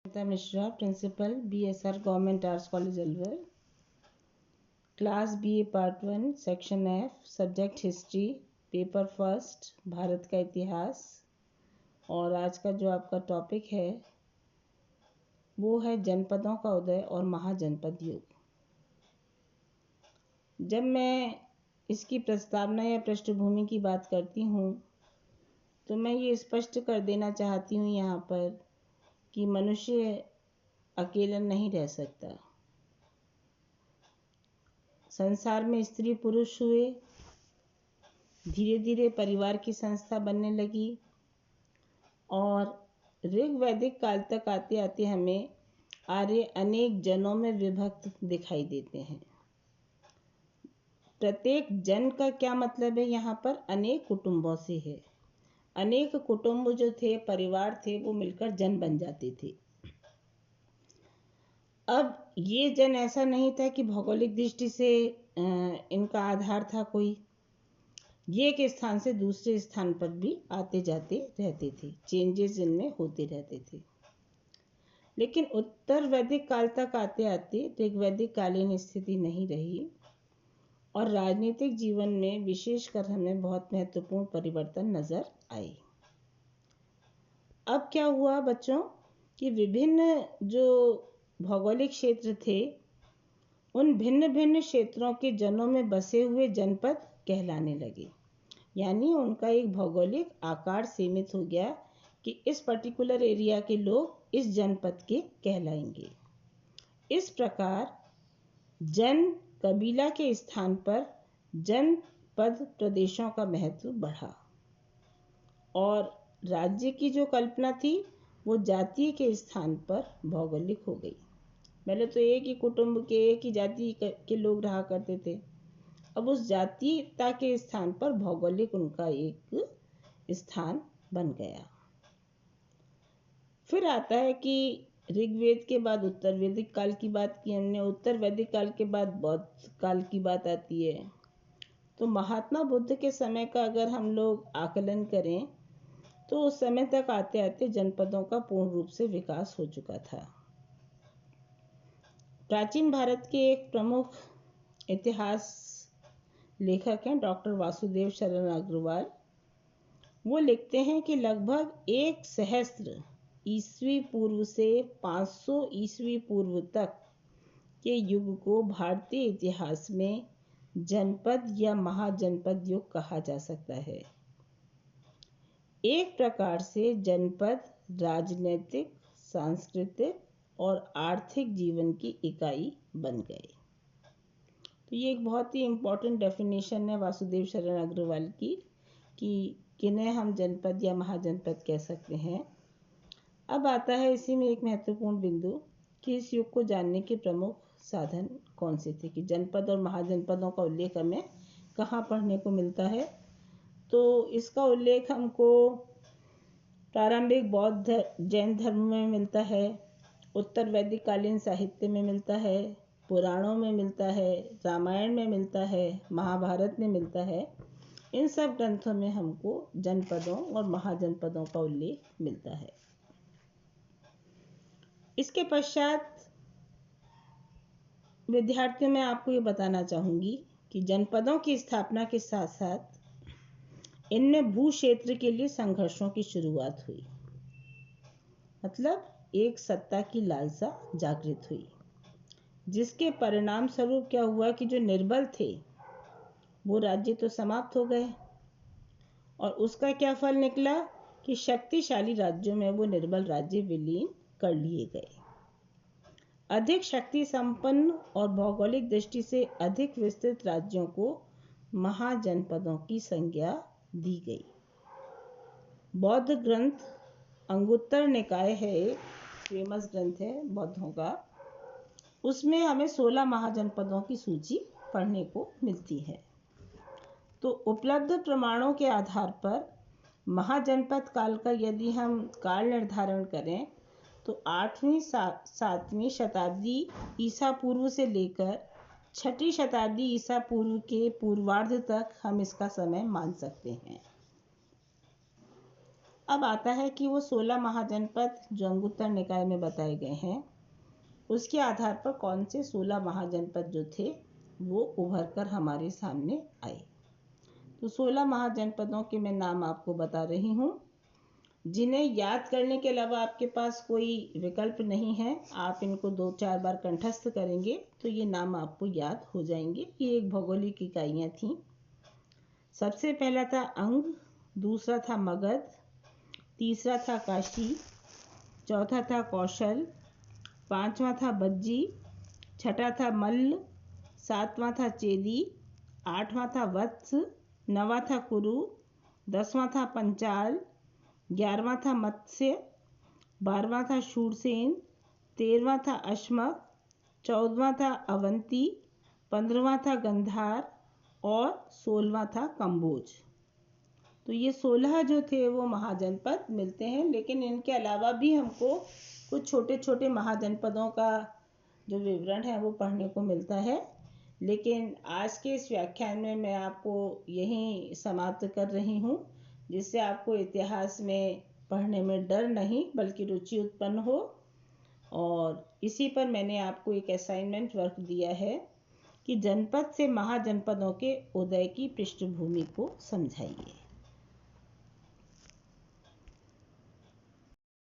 Nita Mishra, Principal, BSR Government Arts College, Alwar. Class BA Part 1, Section F, Subject History, paper first, Bharat का इतिहास। और आज का जो आपका टॉपिक है वो है जनपदों का उदय और महाजनपद युग। जब मैं इसकी प्रस्तावना या पृष्ठभूमि की बात करती हूँ तो मैं ये स्पष्ट कर देना चाहती हूँ यहाँ पर कि मनुष्य अकेला नहीं रह सकता। संसार में स्त्री पुरुष हुए, धीरे धीरे परिवार की संस्था बनने लगी और ऋग वैदिक काल तक आते आते हमें आर्य अनेक जनों में विभक्त दिखाई देते हैं। प्रत्येक जन का क्या मतलब है यहाँ पर? अनेक कुटुंबों से है। अनेक कुटुंब जो थे, परिवार थे, वो मिलकर जन बन जाते थे। अब ये जन ऐसा नहीं था कि भौगोलिक दृष्टि से इनका आधार था कोई, ये एक स्थान से दूसरे स्थान पर भी आते जाते रहते थे, चेंजेस इनमें होते रहते थे। लेकिन उत्तर वैदिक काल तक आते आते ऋग्वैदिक कालीन स्थिति नहीं रही और राजनीतिक जीवन में विशेषकर हमें बहुत महत्वपूर्ण परिवर्तन नजर आए। अब क्या हुआ बच्चों कि विभिन्न जो भौगोलिक क्षेत्र थे उन भिन्न भिन्न क्षेत्रों के जनों में बसे हुए जनपद कहलाने लगे। यानी उनका एक भौगोलिक आकार सीमित हो गया कि इस पर्टिकुलर एरिया के लोग इस जनपद के कहलाएंगे। इस प्रकार जन कबीला के स्थान पर जनपद प्रदेशों का महत्व बढ़ा और राज्य की जो कल्पना थी वो जाति के स्थान पर भौगोलिक हो गई। पहले तो एक ही कुटुंब के, एक ही जाति के लोग रहा करते थे। अब उस जातीयता के स्थान पर भौगोलिक उनका एक स्थान बन गया। फिर आता है कि ऋग्वेद के बाद उत्तर वैदिक काल की बात की हमने, उत्तर वैदिक काल के बाद बौद्ध काल की बात आती है। तो महात्मा बुद्ध के समय का अगर हम लोग आकलन करें तो उस समय तक आते आते जनपदों का पूर्ण रूप से विकास हो चुका था। प्राचीन भारत के एक प्रमुख इतिहास लेखक हैं डॉक्टर वासुदेव शरण अग्रवाल। वो लिखते हैं कि लगभग 1 सहस्त्र ईस्वी पूर्व से 500 ईस्वी पूर्व तक के युग को भारतीय इतिहास में जनपद या महाजनपद युग कहा जा सकता है। एक प्रकार से जनपद राजनीतिक, सांस्कृतिक और आर्थिक जीवन की इकाई बन गए। तो ये एक बहुत ही इम्पोर्टेंट डेफिनेशन है वासुदेव शरण अग्रवाल की कि किन्हें हम जनपद या महाजनपद कह सकते हैं। अब आता है इसी में एक महत्वपूर्ण बिंदु कि इस युग को जानने के प्रमुख साधन कौन से थे, कि जनपद और महाजनपदों का उल्लेख हमें कहाँ पढ़ने को मिलता है। तो इसका उल्लेख हमको प्रारंभिक बौद्ध जैन धर्म में मिलता है, उत्तर वैदिक कालीन साहित्य में मिलता है, पुराणों में मिलता है, रामायण में मिलता है, महाभारत में मिलता है। इन सब ग्रंथों में हमको जनपदों और महाजनपदों का उल्लेख मिलता है। इसके पश्चात विद्यार्थियों में आपको ये बताना चाहूँगी कि जनपदों की स्थापना के साथ साथ इनमें भू क्षेत्र के लिए संघर्षों की शुरुआत हुई। मतलब एक सत्ता की लालसा जागृत हुई, जिसके परिणाम स्वरूप क्या हुआ कि जो निर्बल थे वो राज्य तो समाप्त हो गए और उसका क्या फल निकला कि शक्तिशाली राज्यों में वो निर्बल राज्य विलीन कर लिए गए। अधिक शक्ति संपन्न और भौगोलिक दृष्टि से अधिक विस्तृत राज्यों को महाजनपदों की संज्ञा दी गई। बौद्ध ग्रंथ अंगुत्तर निकाय है, एक फेमस ग्रंथ है बौद्धों का, उसमें हमें 16 महाजनपदों की सूची पढ़ने को मिलती है। तो उपलब्ध प्रमाणों के आधार पर महाजनपद काल का यदि हम काल निर्धारण करें तो 8वीं 7वीं शताब्दी ईसा पूर्व से लेकर 6ठी शताब्दी ईसा पूर्व के पूर्वार्ध तक हम इसका समय मान सकते हैं। अब आता है कि वो 16 महाजनपद जो अंगुत्तर निकाय में बताए गए हैं, उसके आधार पर कौन से 16 महाजनपद जो थे वो उभर कर हमारे सामने आए। तो 16 महाजनपदों के मैं नाम आपको बता रही हूँ, जिन्हें याद करने के अलावा आपके पास कोई विकल्प नहीं है। आप इनको 2-4 बार कंठस्थ करेंगे तो ये नाम आपको याद हो जाएंगे। ये एक भौगोलिक इकाइयाँ थीं। सबसे पहला था अंग, दूसरा था मगध, तीसरा था काशी, चौथा था कौशल, पांचवा था बज्जी, छठा था मल्ल, सातवां था चेदी, आठवां था वत्स, नवा था कुरु, 10वां था पंचाल, 11वां था मत्स्य, 12वां था शूरसेन, 13वां था अश्मक, 14वां था अवंती, 15वां था गंधार और 16वां था कंबोज। तो ये 16 जो थे वो महाजनपद मिलते हैं, लेकिन इनके अलावा भी हमको कुछ छोटे छोटे महाजनपदों का जो विवरण है वो पढ़ने को मिलता है। लेकिन आज के इस व्याख्यान में मैं आपको यहीं समाप्त कर रही हूँ, जिससे आपको इतिहास में पढ़ने में डर नहीं बल्कि रुचि उत्पन्न हो। और इसी पर मैंने आपको एक असाइनमेंट वर्क दिया है कि जनपद से महाजनपदों के उदय की पृष्ठभूमि को समझाइए।